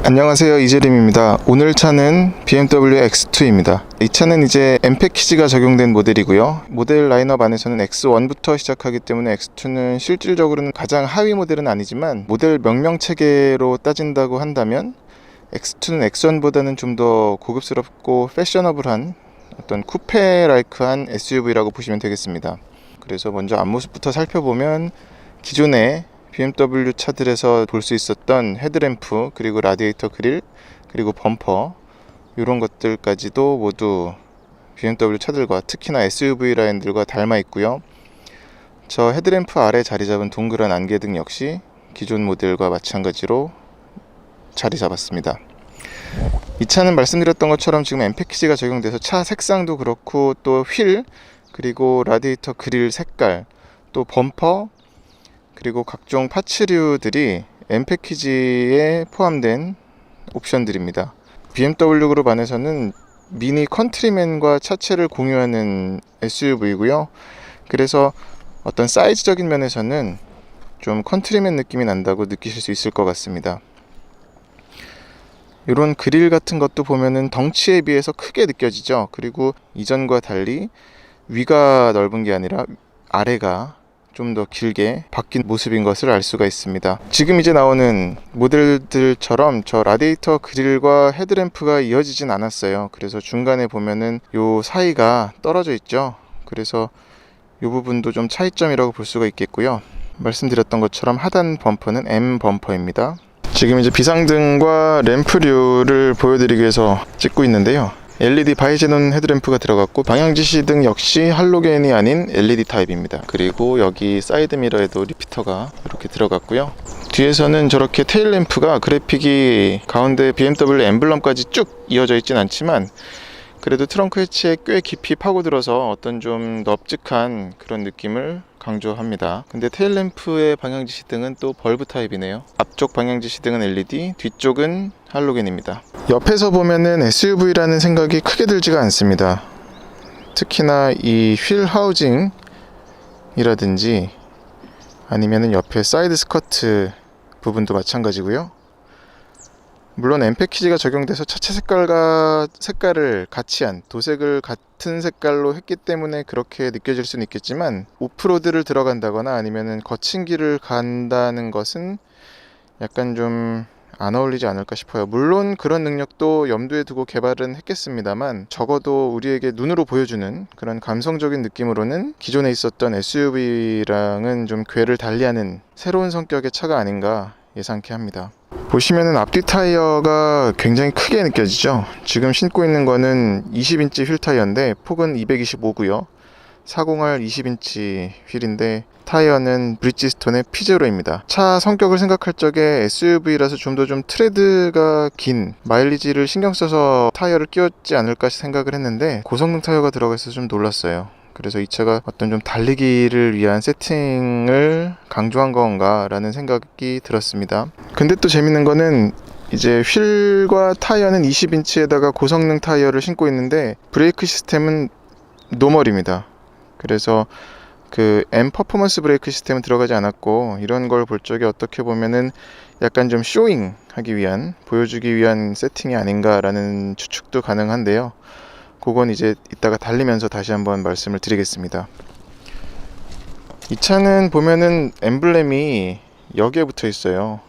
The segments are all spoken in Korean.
안녕하세요, 이재림입니다. 오늘 차는 BMW X2입니다. 이 차는 이제 M 패키지가 적용된 모델이고요. 모델 라인업 안에서는 X1부터 시작하기 때문에 X2는 실질적으로는 가장 하위 모델은 아니지만 모델 명명 체계로 따진다고 한다면 X2는 X1보다는 좀 더 고급스럽고 패셔너블한 어떤 쿠페 라이크한 SUV라고 보시면 되겠습니다. 그래서 먼저 앞모습부터 살펴보면 기존의 BMW 차들에서 볼 수 있었던 헤드램프, 그리고 라디에이터 그릴, 그리고 범퍼, 이런 것들까지도 모두 BMW 차들과 특히나 SUV 라인들과 닮아 있고요. 저 헤드램프 아래 자리 잡은 동그란 안개등 역시 기존 모델과 마찬가지로 자리 잡았습니다. 이 차는 말씀드렸던 것처럼 지금 M 패키지가 적용돼서 차 색상도 그렇고, 또 휠, 그리고 라디에이터 그릴 색깔, 또 범퍼, 그리고 각종 파츠류들이 M 패키지에 포함된 옵션들입니다. BMW 그룹 안에서는 미니 컨트리맨과 차체를 공유하는 SUV이고요. 그래서 어떤 사이즈적인 면에서는 좀 컨트리맨 느낌이 난다고 느끼실 수 있을 것 같습니다. 이런 그릴 같은 것도 보면은 덩치에 비해서 크게 느껴지죠. 그리고 이전과 달리 위가 넓은 게 아니라 아래가 좀 더 길게 바뀐 모습인 것을 알 수가 있습니다. 지금 이제 나오는 모델들처럼 저 라디에이터 그릴과 헤드램프가 이어지진 않았어요. 그래서 중간에 보면은 요 사이가 떨어져 있죠. 그래서 이 부분도 좀 차이점이라고 볼 수가 있겠고요. 말씀드렸던 것처럼 하단 범퍼는 M 범퍼입니다. 지금 이제 비상등과 램프류를 보여드리기 위해서 찍고 있는데요. LED 바이제논 헤드램프가 들어갔고, 방향지시등 역시 할로겐이 아닌 LED 타입입니다. 그리고 여기 사이드미러에도 리피터가 이렇게 들어갔고요. 뒤에서는 저렇게 테일램프가 그래픽이 가운데 BMW 엠블럼까지 쭉 이어져 있진 않지만 그래도 트렁크 해치에 꽤 깊이 파고들어서 어떤 좀 넙직한 그런 느낌을 강조합니다. 근데 테일램프의 방향지시등은 또 벌브 타입이네요. 앞쪽 방향지시등은 LED, 뒤쪽은 할로겐입니다. 옆에서 보면은 SUV라는 생각이 크게 들지가 않습니다. 특히나 이 휠 하우징이라든지 아니면은 옆에 사이드 스커트 부분도 마찬가지고요. 물론 M 패키지가 적용돼서 차체 색깔을 같이 한 도색을 같은 색깔로 했기 때문에 그렇게 느껴질 수는 있겠지만, 오프로드를 들어간다거나 아니면은 거친 길을 간다는 것은 약간 좀 안 어울리지 않을까 싶어요. 물론 그런 능력도 염두에 두고 개발은 했겠습니다만, 적어도 우리에게 눈으로 보여주는 그런 감성적인 느낌으로는 기존에 있었던 SUV랑은 좀 궤를 달리하는 새로운 성격의 차가 아닌가 예상케 합니다. 보시면은 앞뒤 타이어가 굉장히 크게 느껴지죠. 지금 신고 있는 거는 20인치 휠 타이어인데 폭은 225고요 40R 20인치 휠인데 타이어는 브리지스톤의 P0입니다. 차 성격을 생각할 적에 SUV라서 좀 더 좀 트레드가 긴 마일리지를 신경 써서 타이어를 끼웠지 않을까 생각을 했는데 고성능 타이어가 들어가 있어서 좀 놀랐어요. 그래서 이 차가 어떤 좀 달리기를 위한 세팅을 강조한 건가 라는 생각이 들었습니다. 근데 또 재밌는 거는 이제 휠과 타이어는 20인치에다가 고성능 타이어를 신고 있는데 브레이크 시스템은 노멀입니다. 그래서 그 M 퍼포먼스 브레이크 시스템은 들어가지 않았고, 이런 걸 볼 적에 어떻게 보면은 약간 좀 쇼잉 하기 위한, 보여주기 위한 세팅이 아닌가라는 추측도 가능한데요. 그건 이제 이따가 달리면서 다시 한번 말씀을 드리겠습니다. 이 차는 보면은 엠블렘이 여기에 붙어 있어요.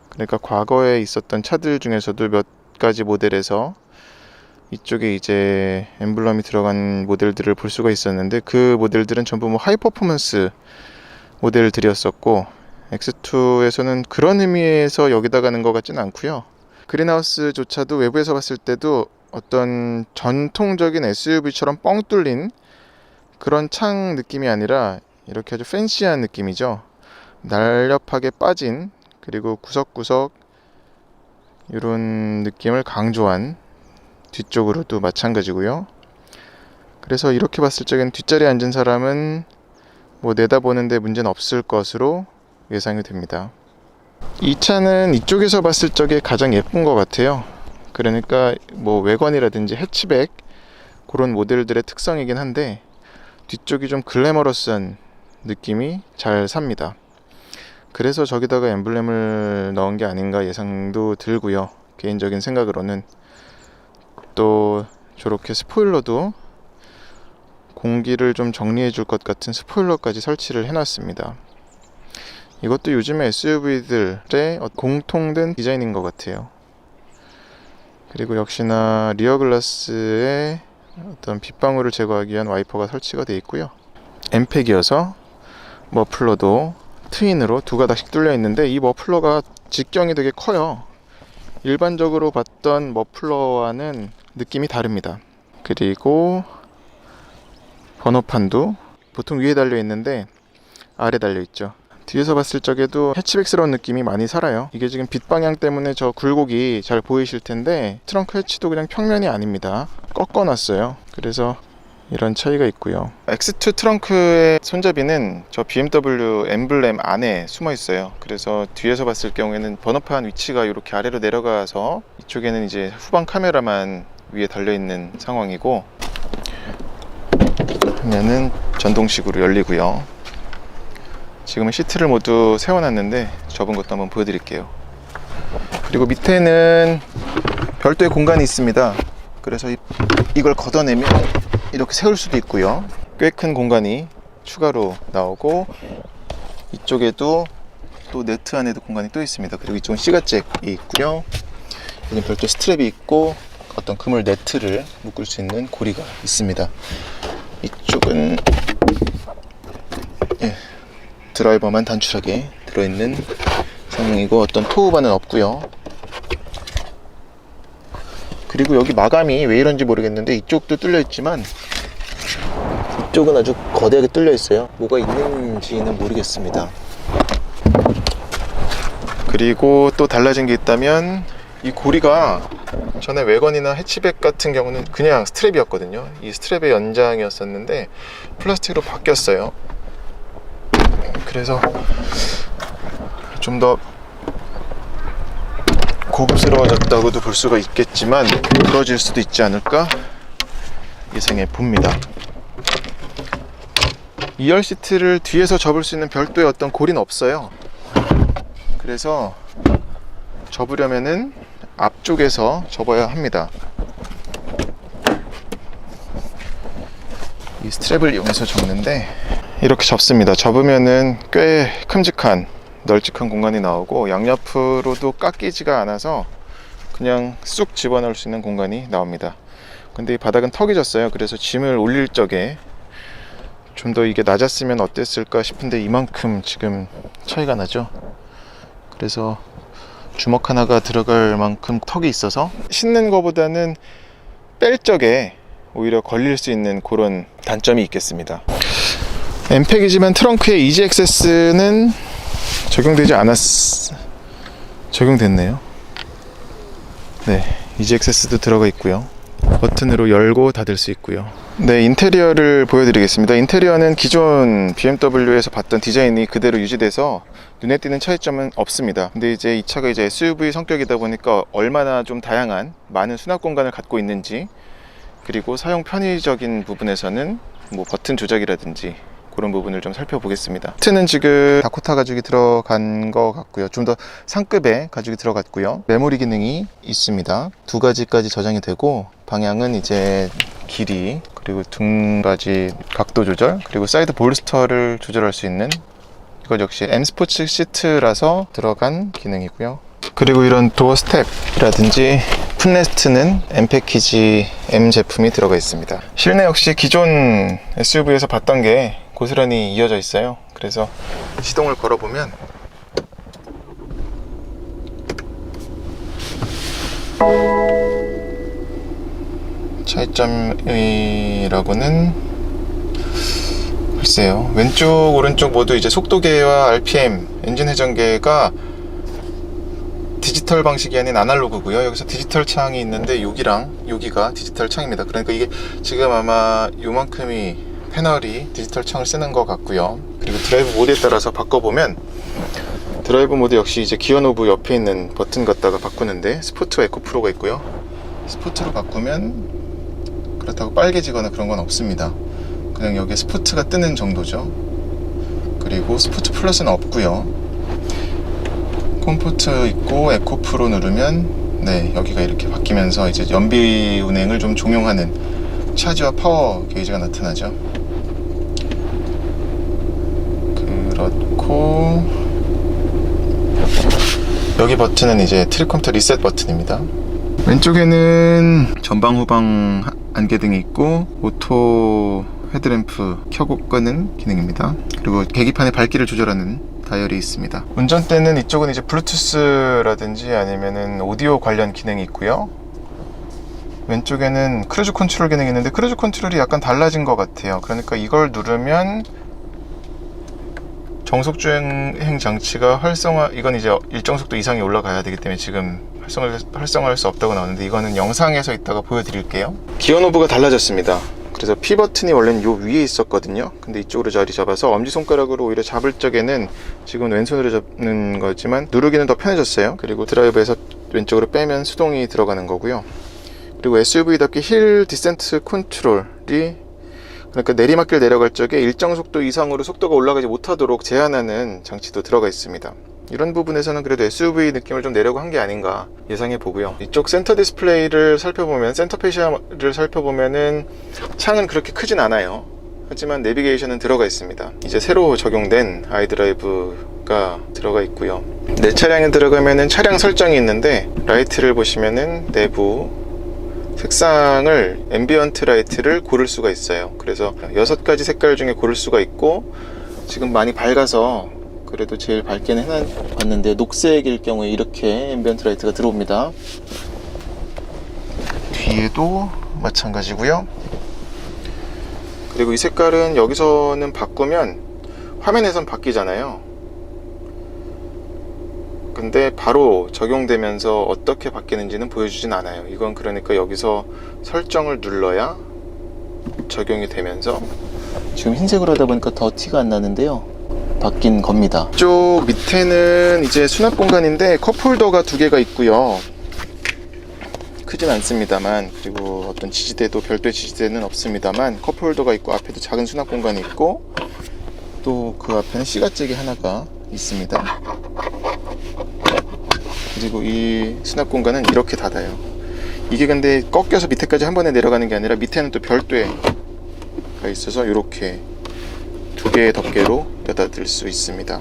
그러니까 과거에 있었던 차들 중에서도 몇 가지 모델에서 이쪽에 이제 엠블럼이 들어간 모델들을 볼 수가 있었는데, 그 모델들은 전부 뭐 하이 퍼포먼스 모델들이었었고, X2에서는 그런 의미에서 여기다 가는 것 같지는 않고요. 그린하우스조차도 외부에서 봤을 때도 어떤 전통적인 SUV처럼 뻥 뚫린 그런 창 느낌이 아니라 이렇게 아주 팬시한 느낌이죠. 날렵하게 빠진, 그리고 구석구석 이런 느낌을 강조한 뒤쪽으로도 마찬가지고요. 그래서 이렇게 봤을 적엔 뒷자리에 앉은 사람은 뭐 내다보는데 문제는 없을 것으로 예상이 됩니다. 이 차는 이쪽에서 봤을 적에 가장 예쁜 것 같아요. 그러니까 뭐 외관이라든지 해치백 그런 모델들의 특성이긴 한데, 뒤쪽이 좀 글래머러스한 느낌이 잘 삽니다. 그래서 저기다가 엠블렘을 넣은 게 아닌가 예상도 들고요. 개인적인 생각으로는. 또 저렇게 스포일러도 공기를 좀 정리해 줄 것 같은 스포일러까지 설치를 해놨습니다. 이것도 요즘에 SUV들의 공통된 디자인인 것 같아요. 그리고 역시나 리어 글라스에 어떤 빗방울을 제거하기 위한 와이퍼가 설치가 되어 있고요. 엠팩이어서 머플러도 트윈으로 두 가닥씩 뚫려 있는데, 이 머플러가 직경이 되게 커요. 일반적으로 봤던 머플러와는 느낌이 다릅니다. 그리고 번호판도 보통 위에 달려 있는데 아래 달려 있죠. 뒤에서 봤을 적에도 해치백스러운 느낌이 많이 살아요. 이게 지금 빛 방향 때문에 저 굴곡이 잘 보이실 텐데, 트렁크 해치도 그냥 평면이 아닙니다. 꺾어 놨어요. 그래서 이런 차이가 있고요. X2 트렁크의 손잡이는 저 BMW 엠블렘 안에 숨어 있어요. 그래서 뒤에서 봤을 경우에는 번호판 위치가 이렇게 아래로 내려가서 이쪽에는 이제 후방 카메라만 위에 달려 있는 상황이고, 화면은 전동식으로 열리고요. 지금은 시트를 모두 세워놨는데 접은 것도 한번 보여드릴게요. 그리고 밑에는 별도의 공간이 있습니다. 그래서 이걸 걷어내면 이렇게 세울 수도 있고요. 꽤 큰 공간이 추가로 나오고, 이쪽에도 또 네트 안에도 공간이 또 있습니다. 그리고 이쪽은 C가잭이 있고요. 여기 별도 스트랩이 있고 어떤 그물 네트를 묶을 수 있는 고리가 있습니다. 이쪽은 드라이버만 단출하게 들어있는 상황이고, 어떤 토우바는 없고요. 그리고 여기 마감이 왜 이런지 모르겠는데 이쪽도 뚫려 있지만 이쪽은 아주 거대하게 뚫려 있어요. 뭐가 있는지는 모르겠습니다. 그리고 또 달라진 게 있다면, 이 고리가 전에 외건이나 해치백 같은 경우는 그냥 스트랩이었거든요. 이 스트랩의 연장이었었는데 플라스틱으로 바뀌었어요. 그래서 좀 더 고급스러워졌다고도 볼 수가 있겠지만 부러질 수도 있지 않을까 예상해 봅니다. 2열 시트를 뒤에서 접을 수 있는 별도의 어떤 고리는 없어요. 그래서 접으려면은 앞쪽에서 접어야 합니다. 이 스트랩을 이용해서 접는데 이렇게 접습니다. 접으면은 꽤 큼직한 널찍한 공간이 나오고, 양옆으로도 깎이지가 않아서 그냥 쑥 집어넣을 수 있는 공간이 나옵니다. 근데 이 바닥은 턱이 졌어요. 그래서 짐을 올릴 적에 좀 더 이게 낮았으면 어땠을까 싶은데 이만큼 지금 차이가 나죠. 그래서 주먹 하나가 들어갈 만큼 턱이 있어서 싣는 것보다는 뺄 적에 오히려 걸릴 수 있는 그런 단점이 있겠습니다. 엠팩이지만 트렁크에 이지 액세스는 적용됐네요. 네, 이지 액세스도 들어가 있고요. 버튼으로 열고 닫을 수 있고요. 네, 인테리어를 보여드리겠습니다. 인테리어는 기존 BMW에서 봤던 디자인이 그대로 유지돼서 눈에 띄는 차이점은 없습니다. 근데 이제 이 차가 이제 SUV 성격이다 보니까 얼마나 좀 다양한 많은 수납 공간을 갖고 있는지, 그리고 사용 편의적인 부분에서는 뭐 버튼 조작이라든지 그런 부분을 좀 살펴보겠습니다. 시트는 지금 다코타 가죽이 들어간 것 같고요. 좀 더 상급의 가죽이 들어갔고요. 메모리 기능이 있습니다. 2가지까지 저장이 되고, 방향은 이제 길이, 그리고 등받이 각도 조절, 그리고 사이드 볼스터를 조절할 수 있는, 이것 역시 M 스포츠 시트라서 들어간 기능이고요. 그리고 이런 도어 스텝이라든지 풋레스트는 M 패키지 M 제품이 들어가 있습니다. 실내 역시 기존 SUV에서 봤던 게 고스란히 이어져 있어요. 그래서 시동을 걸어보면 차이점이라고는 글쎄요. 왼쪽 오른쪽 모두 이제 속도계와 RPM, 엔진 회전계가 디지털 방식이 아닌 아날로그고요. 여기서 디지털 창이 있는데 여기가 디지털 창입니다. 그러니까 이게 지금 아마 요만큼이 패널이 디지털 창을 쓰는 것 같고요. 그리고 드라이브 모드에 따라서 바꿔보면, 드라이브 모드 역시 이제 기어 노브 옆에 있는 버튼 갖다가 바꾸는데 스포츠와 에코 프로가 있고요. 스포츠로 바꾸면 그렇다고 빨개지거나 그런 건 없습니다. 그냥 여기에 스포츠가 뜨는 정도죠. 그리고 스포츠 플러스는 없고요. 컴포트 있고 에코 프로 누르면 네, 여기가 이렇게 바뀌면서 이제 연비 운행을 좀 종용하는 차지와 파워 게이지가 나타나죠. 그렇고 여기 버튼은 이제 트립 컴퓨터 리셋 버튼입니다. 왼쪽에는 전방 후방 안개등이 있고 오토 헤드램프 켜고 끄는 기능입니다. 그리고 계기판의 밝기를 조절하는 다이얼이 있습니다. 운전대는 이쪽은 이제 블루투스라든지 아니면은 오디오 관련 기능이 있고요. 왼쪽에는 크루즈 컨트롤 기능이 있는데 크루즈 컨트롤이 약간 달라진 것 같아요. 그러니까 이걸 누르면 정속주행 장치가 이건 이제 일정 속도 이상이 올라가야 되기 때문에 지금 활성화할 수 없다고 나오는데, 이거는 영상에서 이따가 보여드릴게요. 기어 노브가 달라졌습니다. 그래서 P 버튼이 원래는 요 위에 있었거든요. 근데 이쪽으로 자리 잡아서 엄지손가락으로 오히려 잡을 적에는 지금 왼손으로 잡는 거지만 누르기는 더 편해졌어요. 그리고 드라이브에서 왼쪽으로 빼면 수동이 들어가는 거고요. 그리고 SUV답게 힐 디센트 컨트롤이, 그러니까 내리막길 내려갈 적에 일정 속도 이상으로 속도가 올라가지 못하도록 제한하는 장치도 들어가 있습니다. 이런 부분에서는 그래도 SUV 느낌을 좀 내려고 한 게 아닌가 예상해 보고요. 이쪽 센터 디스플레이를 살펴보면, 센터 페시아를 살펴보면은 창은 그렇게 크진 않아요. 하지만 내비게이션은 들어가 있습니다. 이제 새로 적용된 아이드라이브가 들어가 있고요. 내 차량에 들어가면은 차량 설정이 있는데, 라이트를 보시면은 내부 색상을 앰비언트 라이트를 고를 수가 있어요. 그래서 6가지 색깔 중에 고를 수가 있고, 지금 많이 밝아서 그래도 제일 밝게는 해놨는데, 녹색일 경우에 이렇게 앰비언트 라이트가 들어옵니다. 뒤에도 마찬가지고요. 그리고 이 색깔은 여기서는 바꾸면 화면에선 바뀌잖아요. 근데 바로 적용되면서 어떻게 바뀌는지는 보여주진 않아요. 이건 그러니까 여기서 설정을 눌러야 적용이 되면서, 지금 흰색으로 하다 보니까 더 티가 안 나는데요, 바뀐 겁니다. 이쪽 밑에는 이제 수납 공간인데 컵홀더가 2개가 있고요. 크진 않습니다만, 그리고 어떤 지지대도 별도의 지지대는 없습니다만 컵홀더가 있고, 앞에도 작은 수납 공간이 있고, 또 그 앞에는 시가잭이 하나가 있습니다. 그리고 이 수납 공간은 이렇게 닫아요. 이게 근데 꺾여서 밑에까지 한 번에 내려가는 게 아니라 밑에는 또 별도가 있어서 이렇게 2개의 덮개로 닫을 수 있습니다.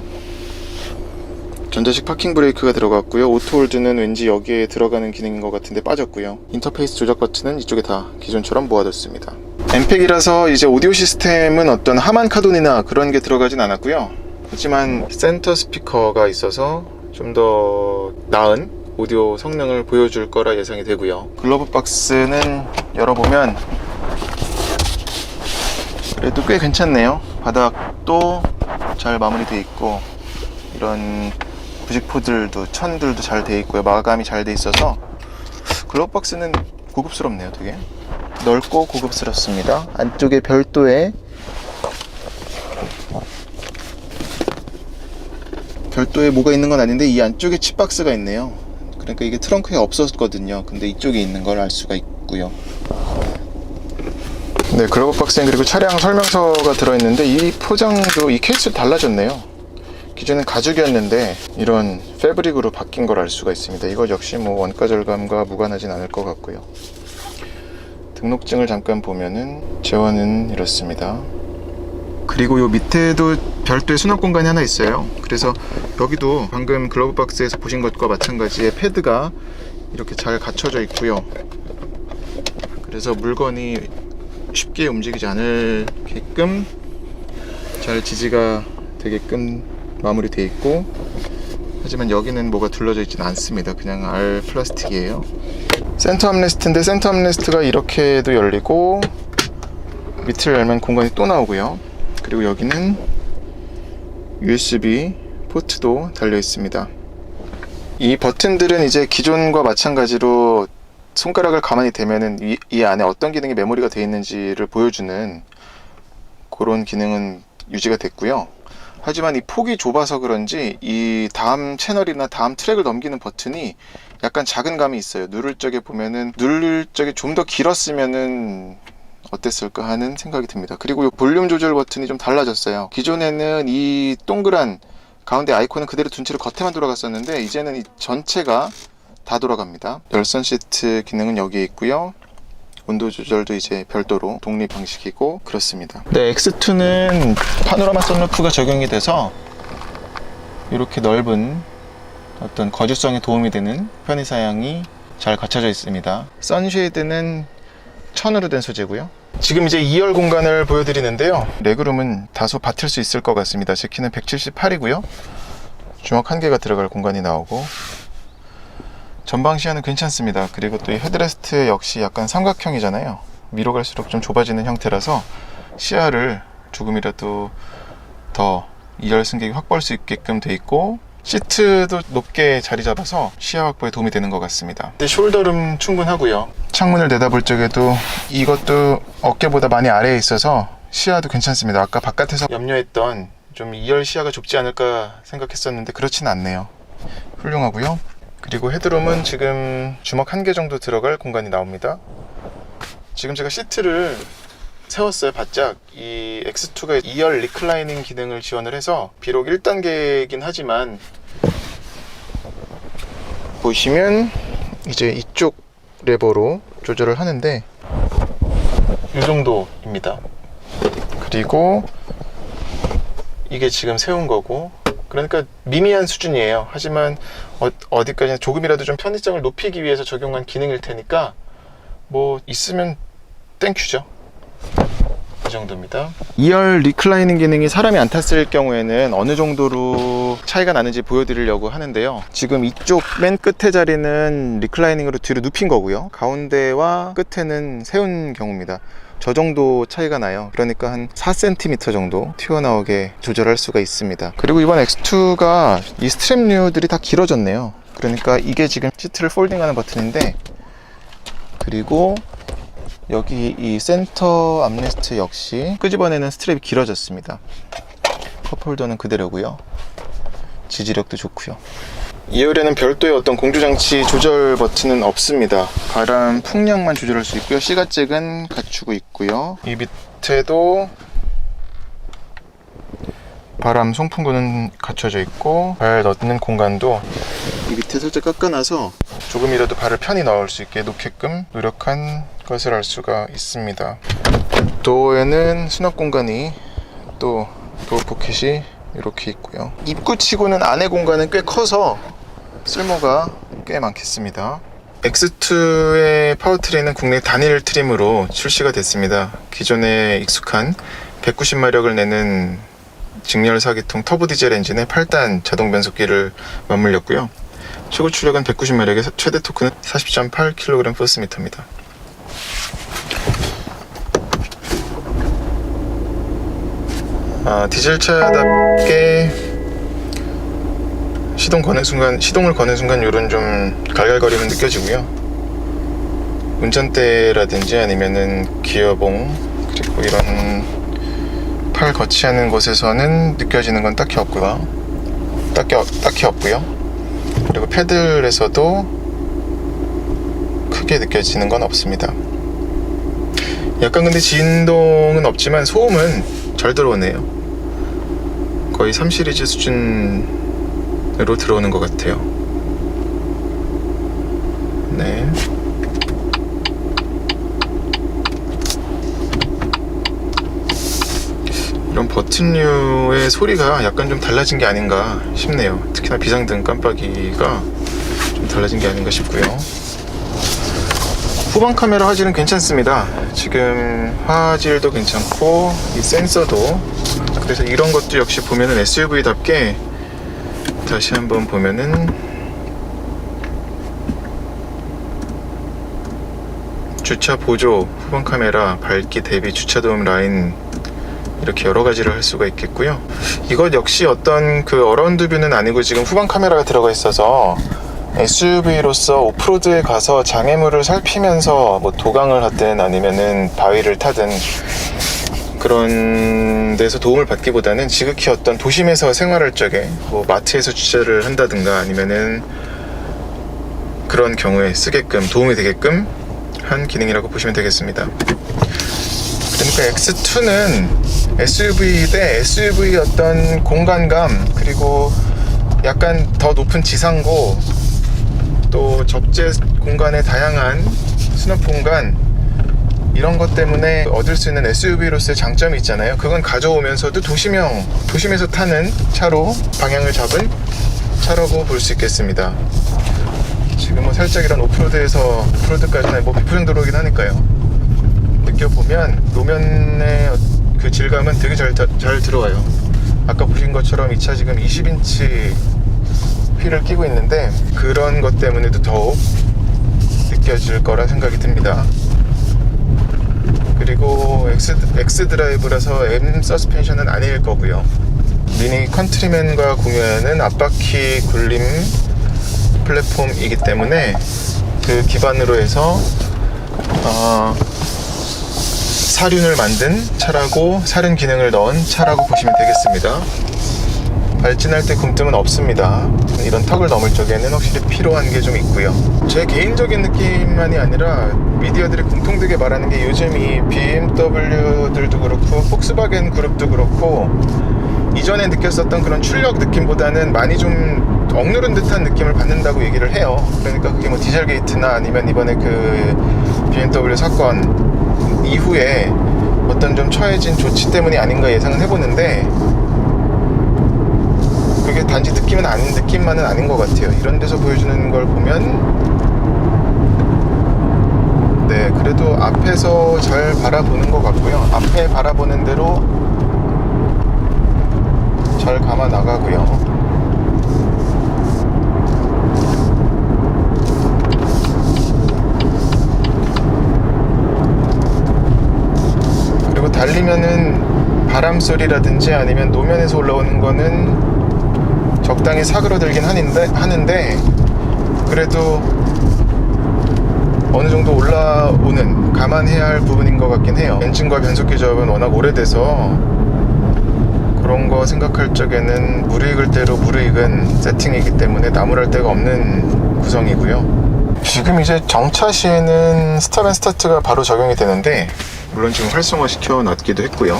전자식 파킹 브레이크가 들어갔고요. 오토홀드는 왠지 여기에 들어가는 기능인 것 같은데 빠졌고요. 인터페이스 조작 버튼은 이쪽에 다 기존처럼 모아뒀습니다. 엠팩이라서 이제 오디오 시스템은 어떤 하만 카돈이나 그런 게 들어가진 않았고요. 하지만 센터 스피커가 있어서 좀 더 나은 오디오 성능을 보여줄 거라 예상이 되고요. 글러브 박스는 열어보면 그래도 꽤 괜찮네요. 바닥도 잘 마무리되어 있고, 이런 부직포들도 천들도 잘 되어 있고요. 마감이 잘 되어 있어서 글러브 박스는 고급스럽네요. 되게 넓고 고급스럽습니다. 안쪽에 별도의 뭐가 있는 건 아닌데, 이 안쪽에 칩박스가 있네요. 그러니까 이게 트렁크에 없었거든요. 근데 이쪽에 있는 걸 알 수가 있고요. 네, 글러브 박스엔 그리고 차량 설명서가 들어있는데, 이 포장도, 이 케이스도 달라졌네요. 기존엔 가죽이었는데 이런 패브릭으로 바뀐 걸 알 수가 있습니다. 이거 역시 뭐 원가 절감과 무관하진 않을 것 같고요. 등록증을 잠깐 보면은 재원은 이렇습니다. 그리고 요 밑에도 별도의 수납 공간이 하나 있어요. 그래서 여기도 방금 글러브 박스에서 보신 것과 마찬가지의 패드가 이렇게 잘 갖춰져 있고요. 그래서 물건이 쉽게 움직이지 않게끔 잘 지지가 되게끔 마무리되어 있고, 하지만 여기는 뭐가 둘러져 있지는 않습니다. 그냥 알 플라스틱이에요. 센터 암레스트인데, 센터 암레스트가 이렇게도 열리고, 밑을 열면 공간이 또 나오고요. 그리고 여기는 USB 포트도 달려 있습니다. 이 버튼들은 이제 기존과 마찬가지로 손가락을 가만히 대면은 이 안에 어떤 기능이 메모리가 되어 있는지를 보여주는 그런 기능은 유지가 됐고요. 하지만 이 폭이 좁아서 그런지 이 다음 채널이나 다음 트랙을 넘기는 버튼이 약간 작은 감이 있어요. 누를 적에 보면은 누를 적에 좀 더 길었으면은 어땠을까 하는 생각이 듭니다. 그리고 이 볼륨 조절 버튼이 좀 달라졌어요. 기존에는 이 동그란 가운데 아이콘은 그대로 둔 채로 겉에만 돌아갔었는데, 이제는 이 전체가 다 돌아갑니다. 열선 시트 기능은 여기에 있고요. 온도 조절도 이제 별도로 독립 방식이고 그렇습니다. 네, X2는 파노라마 선루프가 적용이 돼서 이렇게 넓은 어떤 거주성에 도움이 되는 편의사양이 잘 갖춰져 있습니다. 선쉐이드는 천으로 된 소재고요. 지금 이제 2열 공간을 보여드리는데요. 레그룸은 다소 받을 수 있을 것 같습니다. 제 키는 178이고요. 주먹 한 개가 들어갈 공간이 나오고 전방 시야는 괜찮습니다. 그리고 또 이 헤드레스트 역시 약간 삼각형이잖아요. 위로 갈수록 좀 좁아지는 형태라서 시야를 조금이라도 더 2열 승객이 확보할 수 있게끔 돼 있고 시트도 높게 자리 잡아서 시야 확보에 도움이 되는 것 같습니다. 근데 숄더룸 충분하고요. 창문을 내다볼 적에도 이것도 어깨보다 많이 아래에 있어서 시야도 괜찮습니다. 아까 바깥에서 염려했던 좀 2열 시야가 좁지 않을까 생각했었는데 그렇진 않네요. 훌륭하고요. 그리고 헤드룸은 지금 주먹 한 개 정도 들어갈 공간이 나옵니다. 지금 제가 시트를 세웠어요. 바짝 이 X2가 2열 리클라이닝 기능을 지원을 해서 비록 1단계이긴 하지만 보시면 이제 이쪽 레버로 조절을 하는데 이 정도입니다. 그리고 이게 지금 세운 거고 그러니까 미미한 수준이에요. 하지만 어디까지나 조금이라도 좀 편의성을 높이기 위해서 적용한 기능일 테니까 뭐 있으면 땡큐죠. 이 정도입니다. 2열 리클라이닝 기능이 사람이 안 탔을 경우에는 어느 정도로 차이가 나는지 보여드리려고 하는데요. 지금 이쪽 맨 끝에 자리는 리클라이닝으로 뒤로 눕힌 거고요. 가운데와 끝에는 세운 경우입니다. 저 정도 차이가 나요. 그러니까 한 4cm 정도 튀어나오게 조절할 수가 있습니다. 그리고 이번 X2가 이 스트랩류들이 다 길어졌네요. 그러니까 이게 지금 시트를 폴딩하는 버튼인데 그리고 여기 이 센터 암레스트 역시 끄집어내는 스트랩이 길어졌습니다. 컵홀더는 그대로고요. 지지력도 좋고요. 2열에는 별도의 어떤 공조장치 조절 버튼은 없습니다. 바람 풍량만 조절할 수 있고요. 시가잭은 갖추고 있고요. 이 밑에도 바람 송풍구는 갖춰져 있고 발 넣는 공간도 이 밑에 살짝 깎아놔서 조금이라도 발을 편히 넣을 수 있게 놓게끔 노력한 것을 알 수가 있습니다. 도어에는 수납 공간이 또 도어 포켓이 이렇게 있고요. 입구치고는 안에 공간은 꽤 커서 쓸모가 꽤 많겠습니다. X2의 파워트레인은 국내 단일 트림으로 출시가 됐습니다. 기존에 익숙한 190마력을 내는 직렬 4기통 터보 디젤 엔진에 8단 자동 변속기를 맞물렸고요. 최고 출력은 190마력에 최대 토크는 40.8kgm/m입니다. 디젤차답게 시동을 거는 순간 요런 좀 갈갈거림은 느껴지고요. 운전대라든지 아니면은 기어봉 그리고 이런 팔 거치하는 곳에서는 느껴지는 건 딱히 없고요. 그리고 패들에서도 크게 느껴지는 건 없습니다. 약간 근데 진동은 없지만 소음은 잘 들어오네요. 거의 3시리즈 수준으로 들어오는 것 같아요. 네. 이런 버튼류의 소리가 약간 좀 달라진 게 아닌가 싶네요. 특히나 비상등 깜빡이가 좀 달라진 게 아닌가 싶고요. 후방 카메라 화질은 괜찮습니다. 지금 화질도 괜찮고 이 센서도, 그래서 이런 것도 역시 보면은 SUV답게 다시 한번 보면은 주차 보조, 후방 카메라, 밝기 대비 주차 도움 라인, 이렇게 여러 가지를 할 수가 있겠고요. 이것 역시 어떤 그 어라운드 뷰는 아니고 지금 후방 카메라가 들어가 있어서 SUV로서 오프로드에 가서 장애물을 살피면서 뭐 도강을 하든 아니면은 바위를 타든 그런 데서 도움을 받기보다는 지극히 어떤 도심에서 생활할 적에 뭐 마트에서 주차를 한다든가 아니면은 그런 경우에 쓰게끔 도움이 되게끔 한 기능이라고 보시면 되겠습니다. 그러니까 X2는 SUV 대 SUV의 어떤 공간감, 그리고 약간 더 높은 지상고, 또 적재 공간의 다양한 수납 공간, 이런 것 때문에 얻을 수 있는 SUV로서의 장점이 있잖아요. 그건 가져오면서도 도심에서 타는 차로 방향을 잡은 차라고 볼 수 있겠습니다. 지금은 살짝 이런 오프로드까지는 뭐 100% 도로긴 하니까요. 느껴보면 노면의 그 질감은 되게 잘 들어와요. 아까 보신 것처럼 이 차 지금 20인치 휠을 끼고 있는데 그런 것 때문에도 더욱 느껴질 거라 생각이 듭니다. 그리고 X 드라이브라서 M 서스펜션은 아닐 거고요. 미니 컨트리맨과 공유하는 앞바퀴 굴림 플랫폼이기 때문에 그 기반으로 해서 사륜을 만든 차라고, 사륜 기능을 넣은 차라고 보시면 되겠습니다. 발진할 때 굼뜸은 없습니다. 이런 턱을 넘을 적에는 확실히 필요한 게 좀 있고요. 제 개인적인 느낌만이 아니라 미디어들이 공통되게 말하는 게 요즘 이 BMW들도 그렇고 폭스바겐 그룹도 그렇고 이전에 느꼈었던 그런 출력 느낌보다는 많이 좀 억누른 듯한 느낌을 받는다고 얘기를 해요. 그러니까 그게 뭐 디젤 게이트나 아니면 이번에 그 BMW 사건 이후에 어떤 좀 처해진 조치 때문이 아닌가 예상은 해보는데 그게 단지 느낌만은 아닌 것 같아요. 이런 데서 보여주는 걸 보면 네, 그래도 앞에서 잘 바라보는 것 같고요. 앞에 바라보는 대로 잘 감아 나가고요. 그리고 달리면은 바람 소리라든지 아니면 노면에서 올라오는 거는 적당히 사그러들긴 하는데 그래도 어느 정도 올라오는 감안해야 할 부분인 것 같긴 해요. 엔진과 변속기 조합은 워낙 오래돼서 그런 거 생각할 적에는 무르익을 대로 무르익은 세팅이기 때문에 나무랄 데가 없는 구성이고요. 지금 이제 정차 시에는 스탑 앤 스타트가 바로 적용이 되는데 물론 지금 활성화 시켜 놨기도 했고요.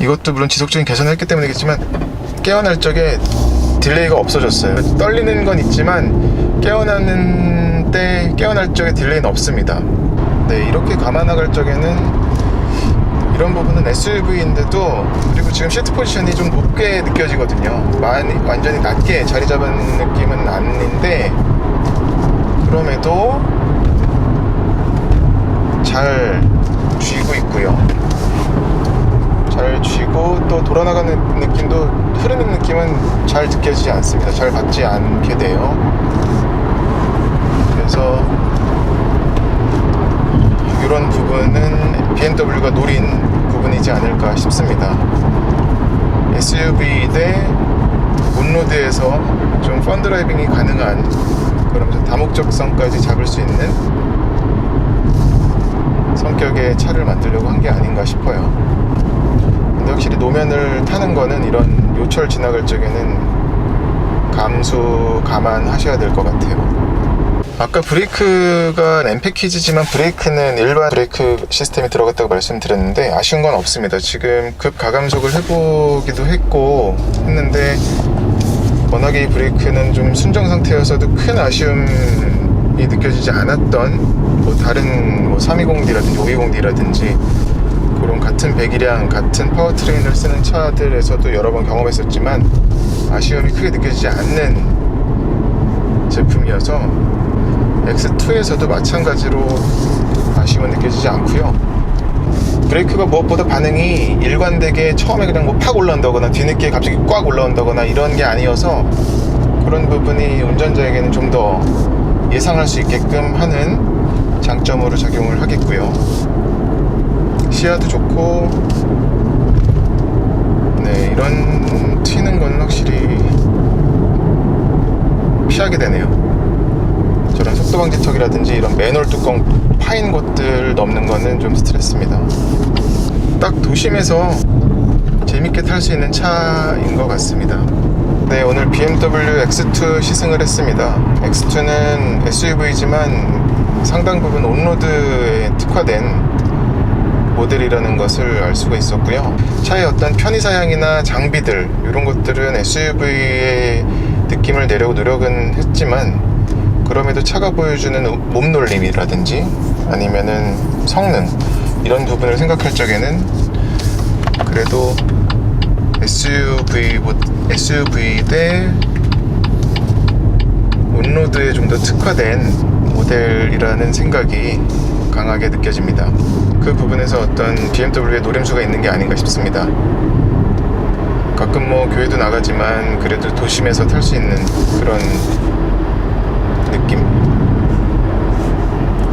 이것도 물론 지속적인 개선을 했기 때문이겠지만 깨어날 적에 딜레이가 없어졌어요. 떨리는 건 있지만 깨어날 적에 딜레이는 없습니다. 네, 이렇게 감아 나갈 적에는 이런 부분은 SUV인데도 그리고 지금 시트 포지션이 좀 높게 느껴지거든요. 완전히 낮게 자리 잡은 느낌은 아닌데 그럼에도 잘 쥐고 있고요. 잘 쥐고 또 돌아나가는 느낌도 흐르는 느낌은 잘 느껴지지 않습니다. 잘 받지 않게 돼요. 그래서 이런 부분은 BMW가 노린 부분이지 않을까 싶습니다. SUV 대 온로드에서 좀 펀드라이빙이 가능한 그러면서 다목적성까지 잡을 수 있는 성격의 차를 만들려고 한 게 아닌가 싶어요. 근데 확실히 노면을 타는 거는 이런 요철 지나갈 적에는 감안하셔야 될 것 같아요. 아까 브레이크가 M 패키지지만 브레이크는 일반 브레이크 시스템이 들어갔다고 말씀드렸는데 아쉬운 건 없습니다. 지금 급 가감속을 해보기도 했는데 워낙에 이 브레이크는 좀 순정 상태여서도 큰 아쉬움이 느껴지지 않았던 다른 320D라든지 520D라든지 그런 같은 배기량, 같은 파워트레인을 쓰는 차들에서도 여러 번 경험했었지만 아쉬움이 크게 느껴지지 않는 제품이어서 X2에서도 마찬가지로 아쉬움은 느껴지지 않고요. 브레이크가 무엇보다 반응이 일관되게 처음에 그냥 팍 올라온다거나 뒤늦게 갑자기 꽉 올라온다거나 이런 게 아니어서 그런 부분이 운전자에게는 좀 더 예상할 수 있게끔 하는 장점으로 작용을 하겠고요. 시야도 좋고 네, 이런 튀는 건 확실히 피하게 되네요. 저런 속도방지턱이라든지 이런 맨홀 뚜껑 파인 곳들 넘는 거는 좀 스트레스입니다. 딱 도심에서 재밌게 탈 수 있는 차인 것 같습니다. 네, 오늘 BMW X2 시승을 했습니다. X2는 SUV지만 상당 부분 온로드에 특화된 모델이라는 것을 알 수가 있었고요. 차의 어떤 편의사양이나 장비들 이런 것들은 SUV의 느낌을 내려고 노력은 했지만 그럼에도 차가 보여주는 몸놀림이라든지 아니면은 성능 이런 부분을 생각할 적에는 그래도 SUV 대 온로드에 좀 더 특화된 모델이라는 생각이 강하게 느껴집니다. 그 부분에서 어떤 BMW의 노림수가 있는 게 아닌가 싶습니다. 가끔 뭐 교회도 나가지만 그래도 도심에서 탈 수 있는 그런 느낌?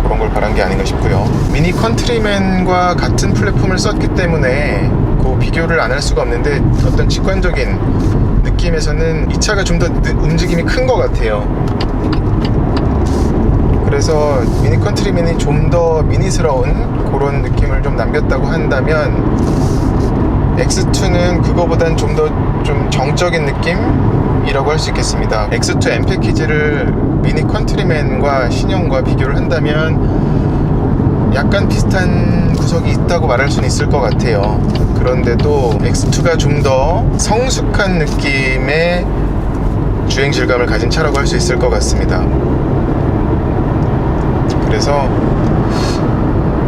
그런 걸 바란 게 아닌가 싶고요. 미니 컨트리맨과 같은 플랫폼을 썼기 때문에 그 비교를 안 할 수가 없는데 어떤 직관적인 느낌에서는 이 차가 좀 더 움직임이 큰 것 같아요. 그래서 미니 컨트리맨이 좀 더 미니스러운 그런 느낌을 좀 남겼다고 한다면 X2는 그거보단 좀 더 좀 정적인 느낌이라고 할 수 있겠습니다. X2 M 패키지를 미니 컨트리맨과 신형과 비교를 한다면 약간 비슷한 구석이 있다고 말할 수는 있을 것 같아요. 그런데도 X2가 좀 더 성숙한 느낌의 주행 질감을 가진 차라고 할 수 있을 것 같습니다. 그래서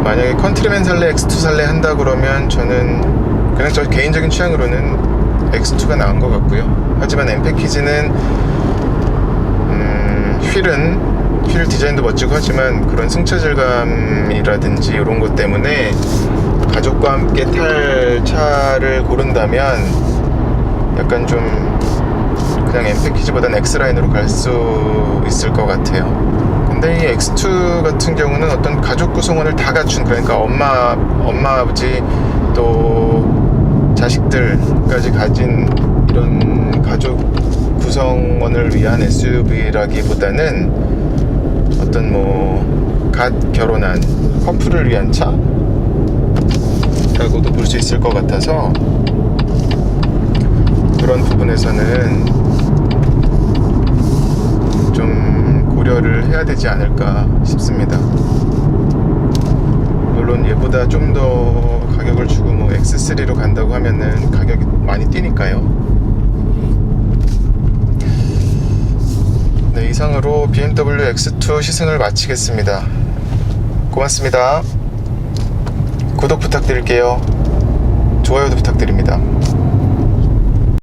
만약에 컨트리맨 살래 X2 살래 한다 그러면 저는 그냥 저 개인적인 취향으로는 X2가 나은 것 같고요. 하지만 M 패키지는 휠 디자인도 멋지고 하지만 그런 승차 질감이라든지 이런 것 때문에 가족과 함께 탈 차를 고른다면 약간 좀 그냥 M 패키지보다는 X라인으로 갈 수 있을 것 같아요. 근데 이 X2 같은 경우는 어떤 가족 구성원을 다 갖춘, 그러니까 엄마, 아버지 또 자식들까지 가진 이런 가족 구성원을 위한 SUV라기보다는 어떤 뭐 갓 결혼한 커플을 위한 차라고도 볼 수 있을 것 같아서 그런 부분에서는 좀 고려를 해야 되지 않을까 싶습니다. 물론 얘보다 좀 더 가격을 주고 뭐 X3로 간다고 하면은 가격이 많이 뛰니까요. 네, 이상으로 BMW X2 시승을 마치겠습니다. 고맙습니다. 구독 부탁드릴게요. 좋아요도 부탁드립니다.